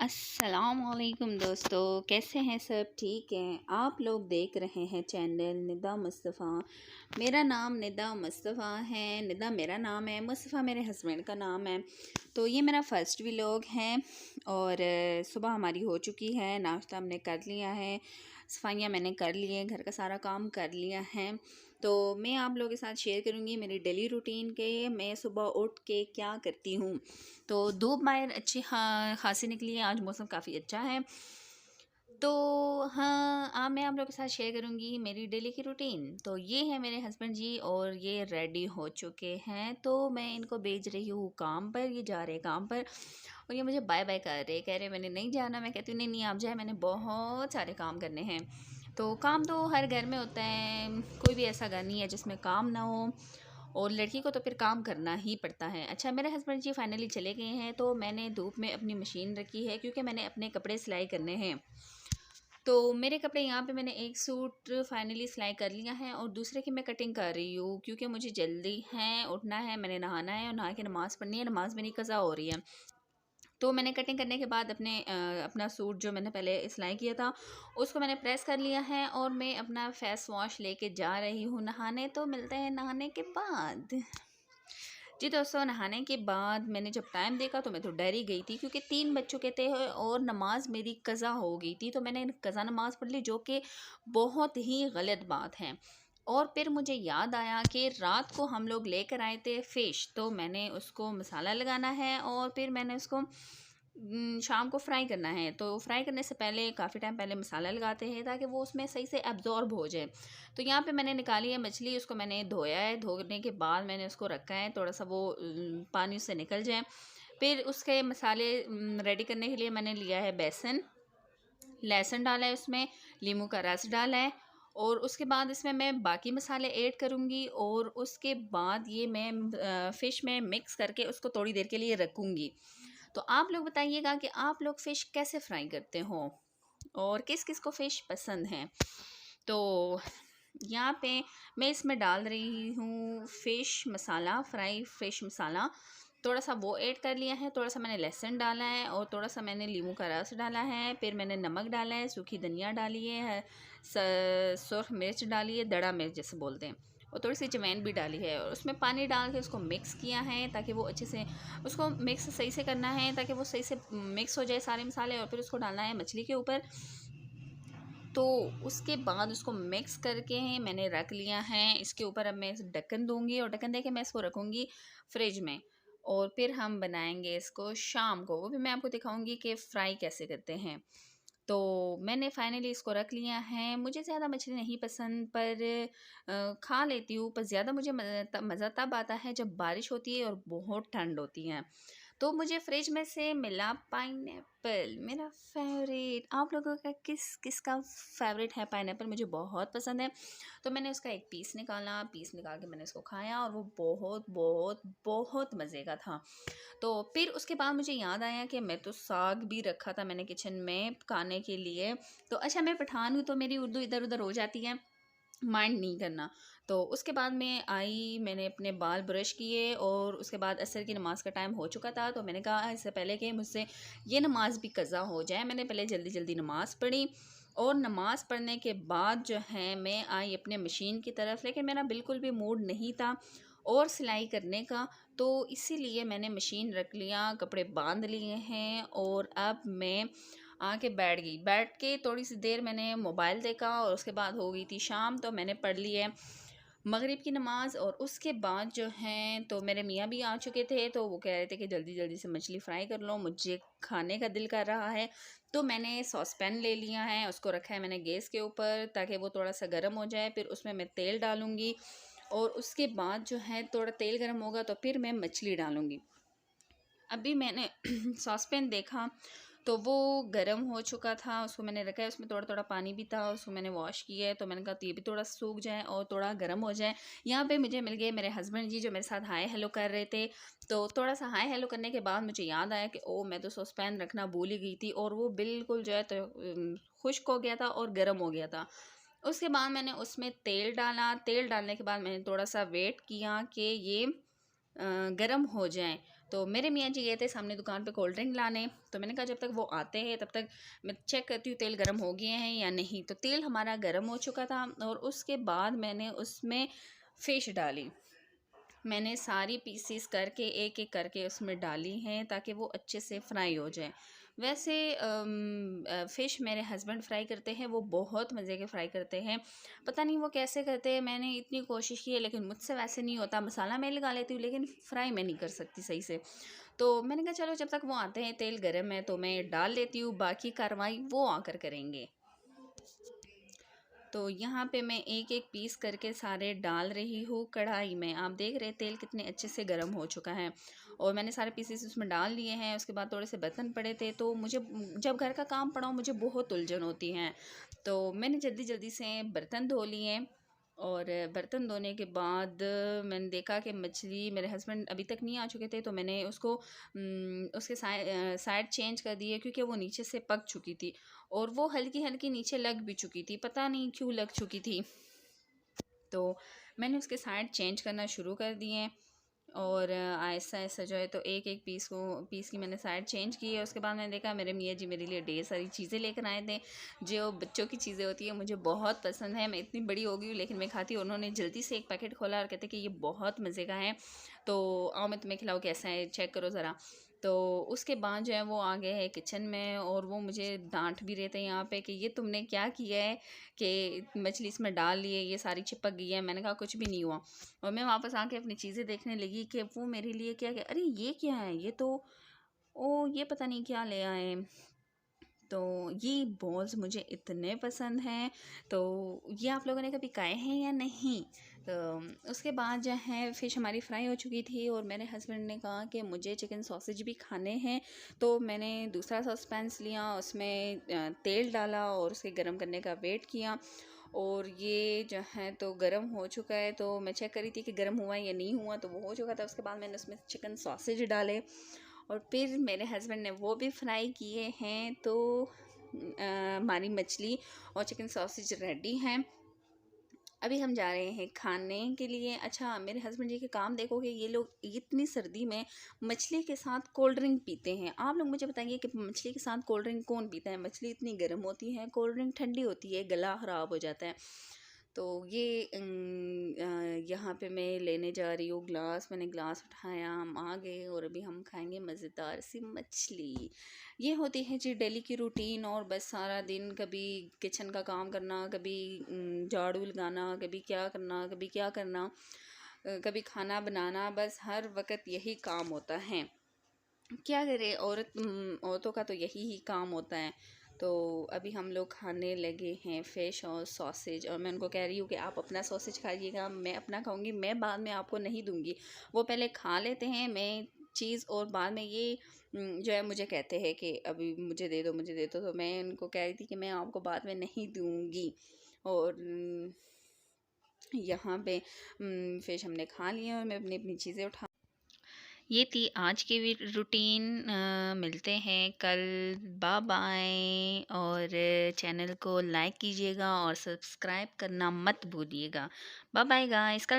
अस्सलामुअलैकुम दोस्तों, कैसे हैं सब? ठीक हैं। आप लोग देख रहे हैं चैनल निदा मुस्तफ़ा। मेरा नाम निदा मुस्तफ़ा है। निदा मेरा नाम है, मुस्तफ़ा मेरे हस्बैंड का नाम है। तो ये मेरा फ़र्स्ट व्लॉग है और सुबह हमारी हो चुकी है। नाश्ता हमने कर लिया है, सफाइयाँ मैंने कर ली हैं, घर का सारा काम कर लिया है। तो मैं आप लोगों के साथ शेयर करूँगी मेरी डेली रूटीन के मैं सुबह उठ के क्या करती हूँ। तो धूप बाहर अच्छी खासी निकली है, आज मौसम काफ़ी अच्छा है। तो हाँ, आज मैं आप लोगों के साथ शेयर करूँगी मेरी डेली की रूटीन। तो ये है मेरे हस्बैंड जी और ये रेडी हो चुके हैं। तो मैं इनको भेज रही हूँ काम पर, ये जा रहे हैं काम पर और ये मुझे बाय बाय कर रहे, कह रहे मैंने नहीं जाना। मैं कहती हूँ नहीं नहीं आप जाए, मैंने बहुत सारे काम करने हैं। तो काम तो हर घर में होता है, कोई भी ऐसा घर नहीं है जिसमें काम ना हो और लड़की को तो फिर काम करना ही पड़ता है। अच्छा, मेरे हस्बैंड जी फाइनली चले गए हैं तो मैंने धूप में अपनी मशीन रखी है क्योंकि मैंने अपने कपड़े सिलाई करने हैं। तो मेरे कपड़े यहाँ पे मैंने एक सूट फाइनली सिलाई कर लिया है और दूसरे की मैं कटिंग कर रही हूँ क्योंकि मुझे जल्दी है, उठना है, मैंने नहाना है और नहा के नमाज़ पढ़नी है। नमाज मेरी कज़ा हो रही है। तो मैंने कटिंग करने के बाद अपना सूट जो मैंने पहले सिलाई किया था उसको मैंने प्रेस कर लिया है और मैं अपना फेस वॉश लेके जा रही हूँ नहाने। तो मिलते हैं नहाने के बाद। जी दोस्तों, नहाने के बाद मैंने जब टाइम देखा तो मैं तो डर ही गई थी क्योंकि 3 बज चुके थे और नमाज मेरी कज़ा हो गई थी। तो मैंने कज़ा नमाज पढ़ ली जो कि बहुत ही गलत बात है। और फिर मुझे याद आया कि रात को हम लोग लेकर आए थे फ़िश, तो मैंने उसको मसाला लगाना है और फिर मैंने उसको शाम को फ्राई करना है। तो फ्राई करने से पहले काफ़ी टाइम पहले मसाला लगाते हैं ताकि वो उसमें सही से एब्जॉर्ब हो जाए। तो यहाँ पे मैंने निकाली है मछली, उसको मैंने धोया है, धोने के बाद मैंने उसको रखा है थोड़ा सा वो पानी उससे निकल जाए। फिर उसके मसाले रेडी करने के लिए मैंने लिया है बेसन, लहसुन डाला है उसमें, नींबू का रस डाला है और उसके बाद इसमें मैं बाकी मसाले ऐड करूँगी और उसके बाद ये मैं फ़िश में मिक्स करके उसको थोड़ी देर के लिए रखूँगी। तो आप लोग बताइएगा कि आप लोग फ़िश कैसे फ्राई करते हो और किस किस को फ़िश पसंद है। तो यहाँ पे मैं इसमें डाल रही हूँ फ़िश मसाला, फ्राई फ़िश मसाला। थोड़ा सा वो ऐड कर लिया है, थोड़ा सा मैंने लहसुन डाला है और थोड़ा सा मैंने नींबू का रस डाला है। फिर मैंने नमक डाला है, सूखी धनिया डाली है, सुरख मिर्च डाली है, दड़ा मिर्च जैसे बोलते हैं, और थोड़ी सी अजवाइन भी डाली है और उसमें पानी डाल के उसको मिक्स किया है ताकि वो अच्छे से उसको मिक्स सही से करना है ताकि वो सही से मिक्स हो जाए सारे मसाले। और फिर उसको डालना है मछली के ऊपर। तो उसके बाद उसको मिक्स करके मैंने रख लिया है। इसके ऊपर अब मैं ढक्कन दूंगी और ढक्कन दे के मैं इसको रखूँगी फ्रिज में और फिर हम बनाएंगे इसको शाम को, वो भी मैं आपको दिखाऊंगी कि फ्राई कैसे करते हैं। तो मैंने फाइनली इसको रख लिया है। मुझे ज़्यादा मछली नहीं पसंद पर खा लेती हूँ, पर ज़्यादा मुझे मज़ा तब आता है जब बारिश होती है और बहुत ठंड होती है। तो मुझे फ्रिज में से मिला पाइनएप्पल, मेरा फेवरेट। आप लोगों का किस किस का फेवरेट है पाइनएप्पल? मुझे बहुत पसंद है। तो मैंने उसका एक पीस निकाला, पीस निकाल के मैंने उसको खाया और वो बहुत बहुत बहुत मज़े का था। तो फिर उसके बाद मुझे याद आया कि मैं तो साग भी रखा था मैंने किचन में पकाने के लिए। तो अच्छा, मैं पठान हूँ तो मेरी उर्दू इधर उधर हो जाती है, माइंड नहीं करना। तो उसके बाद मैं आई, मैंने अपने बाल ब्रश किए और उसके बाद असर की नमाज़ का टाइम हो चुका था। तो मैंने कहा इससे पहले कि मुझसे ये नमाज़ भी कज़ा हो जाए, मैंने पहले जल्दी जल्दी नमाज़ पढ़ी। और नमाज़ पढ़ने के बाद जो है मैं आई अपने मशीन की तरफ, लेकिन मेरा बिल्कुल भी मूड नहीं था और सिलाई करने का। तो इसीलिए मैंने मशीन रख लिया, कपड़े बांध लिए हैं और अब मैं आके बैठ गई। बैठ के थोड़ी सी देर मैंने मोबाइल देखा और उसके बाद हो गई थी शाम। तो मैंने पढ़ ली है मगरिब की नमाज़ और उसके बाद जो है तो मेरे मियाँ भी आ चुके थे। तो वो कह रहे थे कि जल्दी जल्दी से मछली फ्राई कर लो, मुझे खाने का दिल कर रहा है। तो मैंने सॉस पैन ले लिया है, उसको रखा है मैंने गैस के ऊपर ताकि वो थोड़ा सा गर्म हो जाए। फिर उसमें मैं तेल डालूँगी और उसके बाद जो है थोड़ा तेल गर्म होगा तो फिर मैं मछली डालूँगी। अभी मैंने सॉस पैन देखा तो वो गर्म हो चुका था, उसको मैंने रखा है, उसमें थोड़ा थोड़ा पानी भी था, उसको मैंने वॉश किया है। तो मैंने कहा तो ये भी थोड़ा सूख जाए और थोड़ा गर्म हो जाए। यहाँ पे मुझे मिल गए मेरे हस्बैंड जी जो मेरे साथ हाय हेलो कर रहे थे। तो थोड़ा सा हाय हेलो करने के बाद मुझे याद आया कि ओ मैं तो सॉस पैन रखना भूल ही गई थी और वो बिल्कुल जो है तो खुश्क हो गया था और गर्म हो गया था। उसके बाद मैंने उसमें तेल डाला, तेल डालने के बाद मैंने थोड़ा सा वेट किया कि ये गरम हो जाएँ। तो मेरे मियाँ जी गए थे सामने दुकान पे कोल्ड ड्रिंक लाने, तो मैंने कहा जब तक वो आते हैं तब तक मैं चेक करती हूँ तेल गर्म हो गए हैं या नहीं। तो तेल हमारा गर्म हो चुका था और उसके बाद मैंने उसमें फ़िश डाली। मैंने सारी पीसेस करके एक-एक करके उसमें डाली हैं ताकि वो अच्छे से फ्राई हो जाए। वैसे फ़िश मेरे हस्बैंड फ्राई करते हैं, वो बहुत मज़े के फ्राई करते हैं। पता नहीं वो कैसे करते हैं, मैंने इतनी कोशिश की है लेकिन मुझसे वैसे नहीं होता। मसाला मैं लगा लेती हूँ लेकिन फ्राई मैं नहीं कर सकती सही से। तो मैंने कहा चलो जब तक वो आते हैं तेल गरम है तो मैं डाल लेती हूँ, बाकी कार्रवाई वो आकर करेंगे। तो यहाँ पे मैं एक-एक पीस करके सारे डाल रही हूँ कढ़ाई में। आप देख रहे हैं तेल कितने अच्छे से गर्म हो चुका है और मैंने सारे पीसेस उसमें डाल लिए हैं। उसके बाद थोड़े से बर्तन पड़े थे तो मुझे जब घर का काम पड़ा हो मुझे बहुत उलझन होती है। तो मैंने जल्दी-जल्दी से बर्तन धो लिए और बर्तन धोने के बाद मैंने देखा कि मछली मेरे हस्बैंड अभी तक नहीं आ चुके थे तो मैंने उसको उसके साइड चेंज कर दिए क्योंकि वो नीचे से पक चुकी थी और वो हल्की-हल्की नीचे लग भी चुकी थी, पता नहीं क्यों लग चुकी थी। तो मैंने उसके साइड चेंज करना शुरू कर दिए और आहिस्ता-आहिस्ता जो है तो एक-एक पीस की मैंने साइड चेंज की है। उसके बाद मैंने देखा मेरे मियाँ जी मेरे लिए ढेर सारी चीज़ें लेकर आए थे, जो बच्चों की चीज़ें होती हैं मुझे बहुत पसंद है। मैं इतनी बड़ी हो गई हूँ लेकिन मैं खाती हूँ। उन्होंने जल्दी से एक पैकेट खोला और कहते कि ये बहुत मज़े का है, तो आओ मैं तुम्हें खिलाऊँ कैसा है, चेक करो ज़रा। तो उसके बाद जो है वो आ गए हैं किचन में और वो मुझे डाँट भी रहे थे यहाँ पे कि ये तुमने क्या किया है कि मछली इसमें डाल ली है, ये सारी चिपक गई है। मैंने कहा कुछ भी नहीं हुआ और मैं वापस आके अपनी चीज़ें देखने लगी कि वो मेरे लिए क्या क्या अरे ये क्या है, ये तो ये पता नहीं क्या ले आए। तो ये बॉल्स मुझे इतने पसंद हैं, तो ये आप लोगों ने कभी खाए हैं या नहीं? तो उसके बाद जो है फ़िश हमारी फ्राई हो चुकी थी और मेरे हस्बैंड ने कहा कि मुझे चिकन सॉसेज भी खाने हैं, तो मैंने दूसरा सॉसपैन्स लिया, उसमें तेल डाला और उसे गरम करने का वेट किया और ये जो है तो गरम हो चुका है। तो मैं चेक कर रही थी कि गरम हुआ या नहीं हुआ, तो वो हो चुका था। उसके बाद मैंने उसमें चिकन सॉसेज डाले और फिर मेरे हस्बैंड ने वो भी फ्राई किए हैं। तो हमारी मछली और चिकन सॉसेज रेडी हैं। अभी हम जा रहे हैं खाने के लिए। अच्छा मेरे हस्बैंड जी के काम देखोगे, ये लोग इतनी सर्दी में मछली के साथ कोल्ड ड्रिंक पीते हैं। आप लोग मुझे बताइए कि मछली के साथ कोल्ड ड्रिंक कौन पीता है? मछली इतनी गर्म होती है, कोल्ड ड्रिंक ठंडी होती है, गला ख़राब हो जाता है। तो ये यहाँ पे मैं लेने जा रही हूँ ग्लास। मैंने ग्लास उठाया, हम आ गए और अभी हम खाएंगे मज़ेदार सी मछली। ये होती है जी डेली की रूटीन और बस सारा दिन कभी किचन का काम करना, कभी झाड़ू लगाना, कभी क्या करना, कभी क्या करना, कभी खाना बनाना, बस हर वक्त यही काम होता है। क्या करें, औरतों का तो यही ही काम होता है। तो अभी हम लोग खाने लगे हैं फ़िश और सॉसेज और मैं उनको कह रही हूँ कि आप अपना सॉसेज खाइएगा, मैं अपना खाऊंगी, मैं बाद में आपको नहीं दूंगी। वो पहले खा लेते हैं मैं चीज़ और बाद में ये जो है मुझे कहते हैं कि अभी मुझे दे दो, मुझे दे दो। तो मैं उनको कह रही थी कि मैं आपको बाद में नहीं दूंगी। और यहाँ पे फ़िश हमने खा लिया और मैं अपनी अपनी चीज़ें उठा। ये थी आज की रूटीन। मिलते हैं कल। बाय बाय और चैनल को लाइक कीजिएगा और सब्सक्राइब करना मत भूलिएगा। Bye bye guys. कल